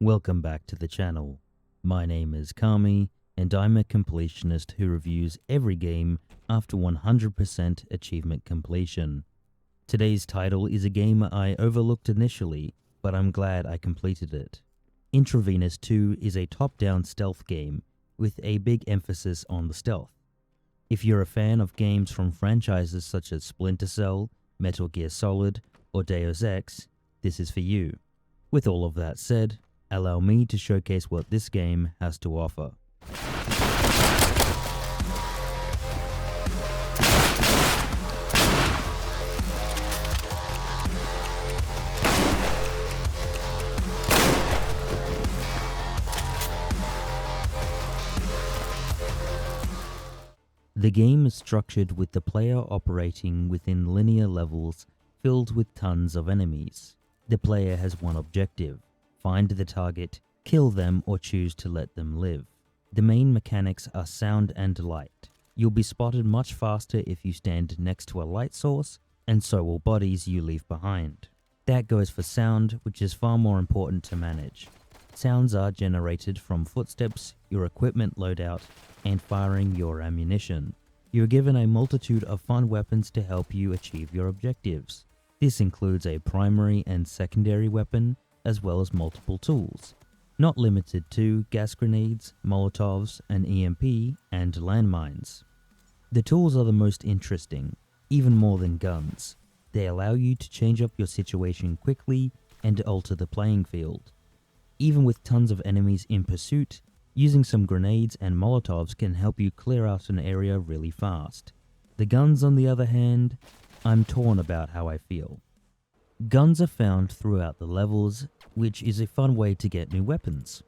Welcome back to the channel. My name is Kami, and I'm a completionist who reviews every game after 100% achievement completion. Today's title is a game I overlooked initially, but I'm glad I completed it. Intravenous 2 is a top-down stealth game with a big emphasis on the stealth. If you're a fan of games from franchises such as Splinter Cell, Metal Gear Solid, or Deus Ex, this is for you. With all of that said, allow me to showcase what this game has to offer. The game is structured with the player operating within linear levels filled with tons of enemies. The player has one objective: find the target, kill them, or choose to let them live. The main mechanics are sound and light. You'll be spotted much faster if you stand next to a light source, and so will bodies you leave behind. That goes for sound, which is far more important to manage. Sounds are generated from footsteps, your equipment loadout, and firing your ammunition. You're given a multitude of fun weapons to help you achieve your objectives. This includes a primary and secondary weapon, as well as multiple tools, not limited to gas grenades, molotovs, an EMP, and landmines. The tools are the most interesting, even more than guns. They allow you to change up your situation quickly and alter the playing field. Even with tons of enemies in pursuit, using some grenades and molotovs can help you clear out an area really fast. The guns, on the other hand, I'm torn about how I feel. Guns are found throughout the levels, which is a fun way to get new weapons.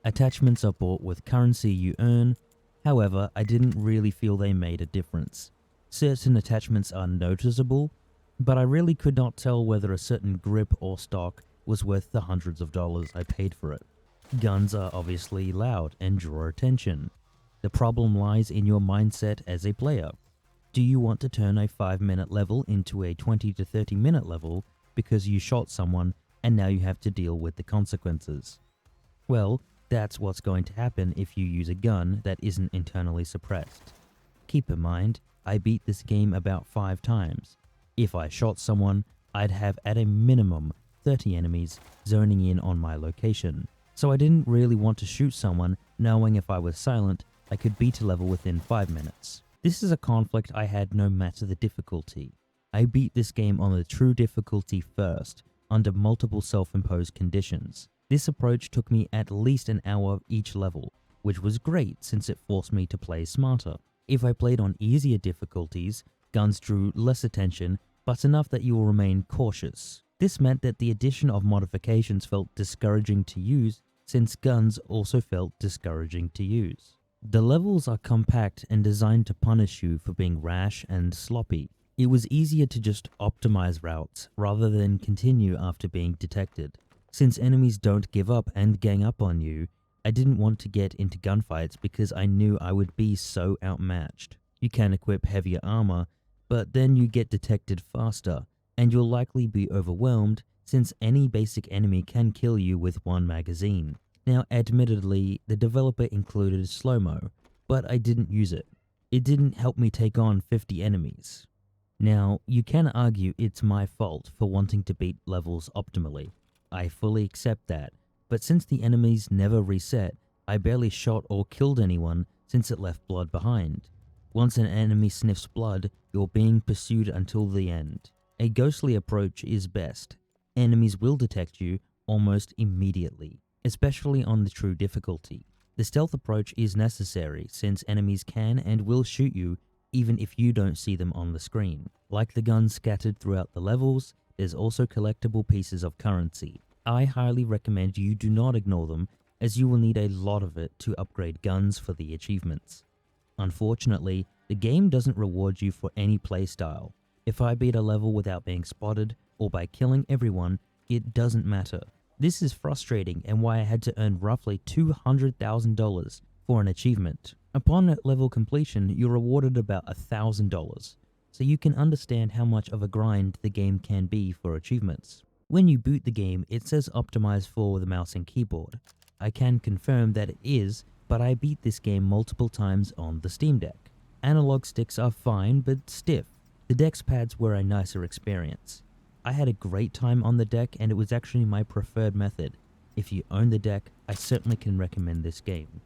Attachments are bought with currency you earn, however, I didn't really feel they made a difference. Certain attachments are noticeable, but I really could not tell whether a certain grip or stock was worth the hundreds of dollars I paid for it. Guns are obviously loud and draw attention. The problem lies in your mindset as a player. Do you want to turn a 5-minute level into a 20 to 30-minute level because you shot someone and now you have to deal with the consequences? Well, that's what's going to happen if you use a gun that isn't internally suppressed. Keep in mind, I beat this game about 5 times. If I shot someone, I'd have at a minimum 30 enemies zoning in on my location. So I didn't really want to shoot someone knowing if I was silent, I could beat a level within 5 minutes. This is a conflict I had no matter the difficulty. I beat this game on the true difficulty first, under multiple self-imposed conditions. This approach took me at least an hour each level, which was great since it forced me to play smarter. If I played on easier difficulties, guns drew less attention, but enough that you will remain cautious. This meant that the addition of modifications felt discouraging to use, since guns also felt discouraging to use. The levels are compact and designed to punish you for being rash and sloppy. It was easier to just optimize routes rather than continue after being detected. Since enemies don't give up and gang up on you, I didn't want to get into gunfights because I knew I would be so outmatched. You can equip heavier armor, but then you get detected faster, and you'll likely be overwhelmed since any basic enemy can kill you with one magazine. Now, admittedly, the developer included slow-mo, but I didn't use it. It didn't help me take on 50 enemies. Now, you can argue it's my fault for wanting to beat levels optimally. I fully accept that, but since the enemies never reset, I barely shot or killed anyone since it left blood behind. Once an enemy sniffs blood, you're being pursued until the end. A ghostly approach is best. Enemies will detect you almost immediately, especially on the true difficulty. The stealth approach is necessary since enemies can and will shoot you even if you don't see them on the screen. Like the guns scattered throughout the levels, there's also collectible pieces of currency. I highly recommend you do not ignore them, as you will need a lot of it to upgrade guns for the achievements. Unfortunately, the game doesn't reward you for any playstyle. If I beat a level without being spotted, or by killing everyone, it doesn't matter. This is frustrating and why I had to earn roughly $200,000 for an achievement. Upon level completion, you're rewarded about $1,000, so you can understand how much of a grind the game can be for achievements. When you boot the game, it says optimized for the mouse and keyboard. I can confirm that it is, but I beat this game multiple times on the Steam Deck. Analog sticks are fine but stiff. The Dex pads were a nicer experience. I had a great time on the deck and it was actually my preferred method. If you own the deck, I certainly can recommend this game.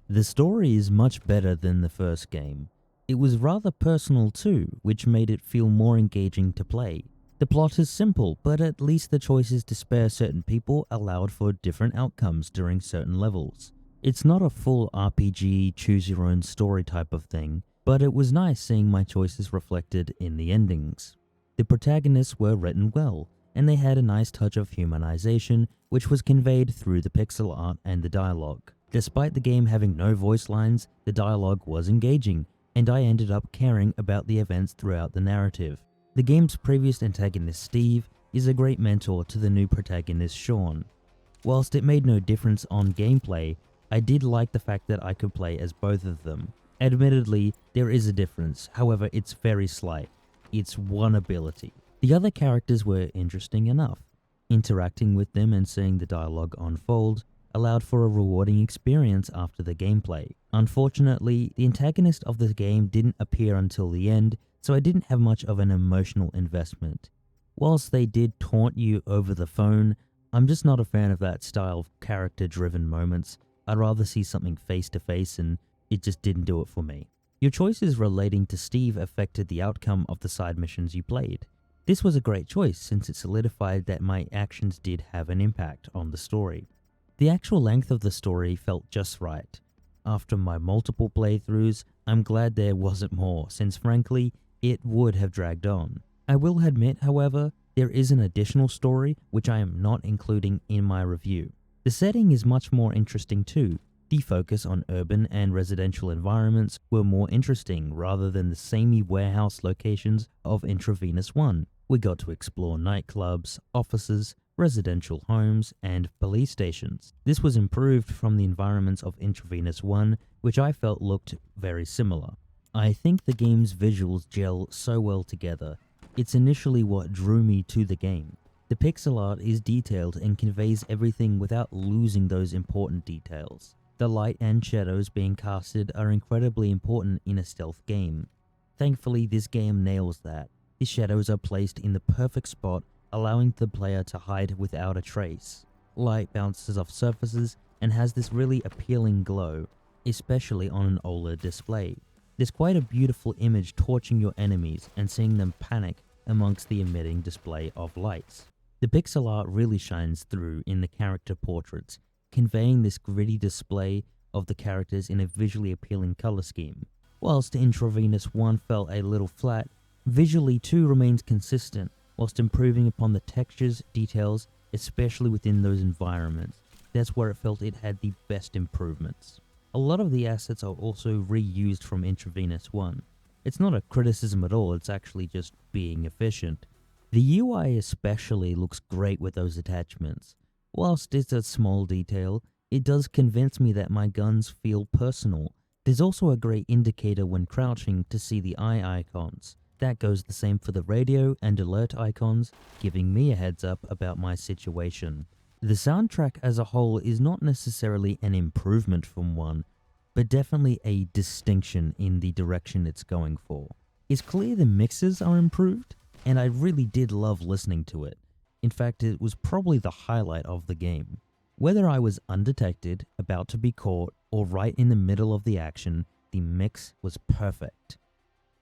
The story is much better than the first game. It was rather personal too, which made it feel more engaging to play. The plot is simple, but at least the choices to spare certain people allowed for different outcomes during certain levels. It's not a full RPG, choose your own story type of thing, but it was nice seeing my choices reflected in the endings. The protagonists were written well, and they had a nice touch of humanization, which was conveyed through the pixel art and the dialogue. Despite the game having no voice lines, the dialogue was engaging, and I ended up caring about the events throughout the narrative. The game's previous antagonist Steve is a great mentor to the new protagonist Sean. Whilst it made no difference on gameplay, I did like the fact that I could play as both of them. Admittedly, there is a difference, however it's very slight. It's one ability. The other characters were interesting enough. Interacting with them and seeing the dialogue unfold allowed for a rewarding experience after the gameplay. Unfortunately, the antagonist of the game didn't appear until the end, so I didn't have much of an emotional investment. Whilst they did taunt you over the phone, I'm just not a fan of that style of character-driven moments. I'd rather see something face-to-face and it just didn't do it for me. Your choices relating to Steve affected the outcome of the side missions you played. This was a great choice since it solidified that my actions did have an impact on the story. The actual length of the story felt just right. After my multiple playthroughs, I'm glad there wasn't more, since frankly, it would have dragged on. I will admit, however, there is an additional story which I am not including in my review. The setting is much more interesting too. The focus on urban and residential environments were more interesting rather than the samey warehouse locations of Intravenous 1. We got to explore nightclubs, offices, residential homes, and police stations. This was improved from the environments of Intravenous 1, which I felt looked very similar. I think the game's visuals gel so well together. It's initially what drew me to the game. The pixel art is detailed and conveys everything without losing those important details. The light and shadows being casted are incredibly important in a stealth game. Thankfully, this game nails that. The shadows are placed in the perfect spot, allowing the player to hide without a trace. Light bounces off surfaces and has this really appealing glow, especially on an OLED display. There's quite a beautiful image torching your enemies and seeing them panic amongst the emitting display of lights. The pixel art really shines through in the character portraits, conveying this gritty display of the characters in a visually appealing color scheme. Whilst Intravenous 1 felt a little flat, visually 2 remains consistent, whilst improving upon the textures, details, especially within those environments. That's where it felt it had the best improvements. A lot of the assets are also reused from Intravenous 1. It's not a criticism at all, it's actually just being efficient. The UI especially looks great with those attachments. Whilst it's a small detail, it does convince me that my guns feel personal. There's also a great indicator when crouching to see the eye icons. That goes the same for the radio and alert icons, giving me a heads up about my situation. The soundtrack as a whole is not necessarily an improvement from 1, but definitely a distinction in the direction it's going for. It's clear the mixes are improved, and I really did love listening to it. In fact, it was probably the highlight of the game. Whether I was undetected, about to be caught, or right in the middle of the action, the mix was perfect.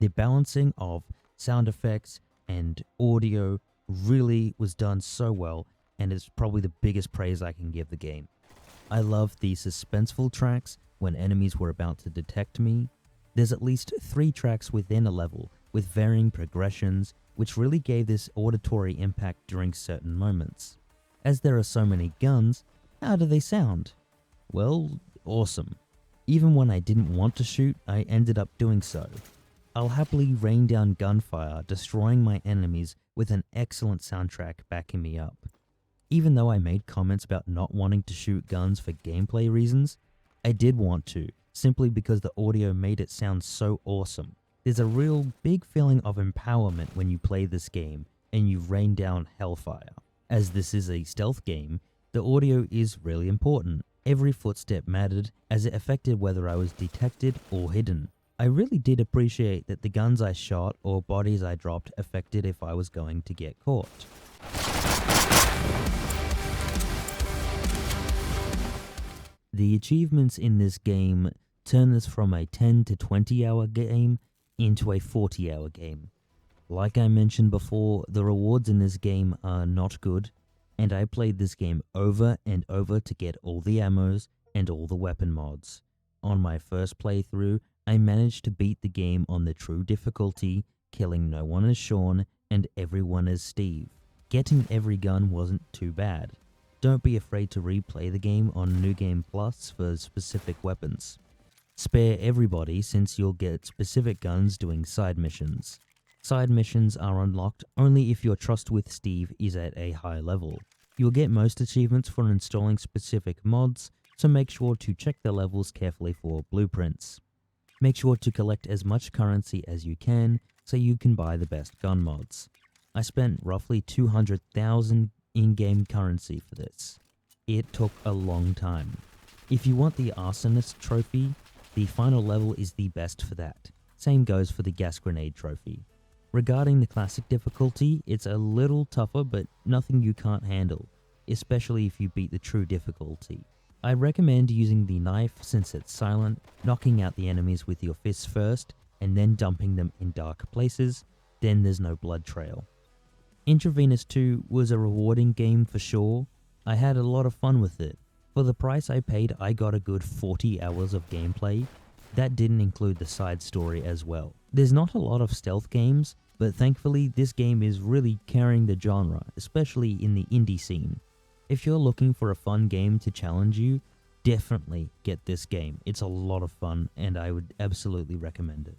The balancing of sound effects and audio really was done so well, and it's probably the biggest praise I can give the game. I loved the suspenseful tracks when enemies were about to detect me. There's at least 3 tracks within a level with varying progressions, which really gave this auditory impact during certain moments. As there are so many guns, how do they sound? Well, awesome. Even when I didn't want to shoot, I ended up doing so. I'll happily rain down gunfire, destroying my enemies with an excellent soundtrack backing me up. Even though I made comments about not wanting to shoot guns for gameplay reasons, I did want to, simply because the audio made it sound so awesome. There's a real big feeling of empowerment when you play this game and you rain down hellfire. As this is a stealth game, the audio is really important. Every footstep mattered as it affected whether I was detected or hidden. I really did appreciate that the guns I shot or bodies I dropped affected if I was going to get caught. The achievements in this game turn this from a 10 to 20 hour game into a 40-hour game. Like I mentioned before, the rewards in this game are not good, and I played this game over and over to get all the ammos and all the weapon mods. On my first playthrough, I managed to beat the game on the true difficulty, killing no one as Sean and everyone as Steve. Getting every gun wasn't too bad. Don't be afraid to replay the game on New Game Plus for specific weapons. Spare everybody since you'll get specific guns doing side missions. Side missions are unlocked only if your trust with Steve is at a high level. You'll get most achievements for installing specific mods, so make sure to check the levels carefully for blueprints. Make sure to collect as much currency as you can so you can buy the best gun mods. I spent roughly 200,000 in-game currency for this. It took a long time. If you want the Arsonist trophy, the final level is the best for that. Same goes for the gas grenade trophy. Regarding the classic difficulty, it's a little tougher but nothing you can't handle, especially if you beat the true difficulty. I recommend using the knife since it's silent, knocking out the enemies with your fists first, and then dumping them in dark places, then there's no blood trail. Intravenous 2 was a rewarding game for sure. I had a lot of fun with it. For the price I paid, I got a good 40 hours of gameplay. That didn't include the side story as well. There's not a lot of stealth games, but thankfully this game is really carrying the genre, especially in the indie scene. If you're looking for a fun game to challenge you, definitely get this game. It's a lot of fun and I would absolutely recommend it.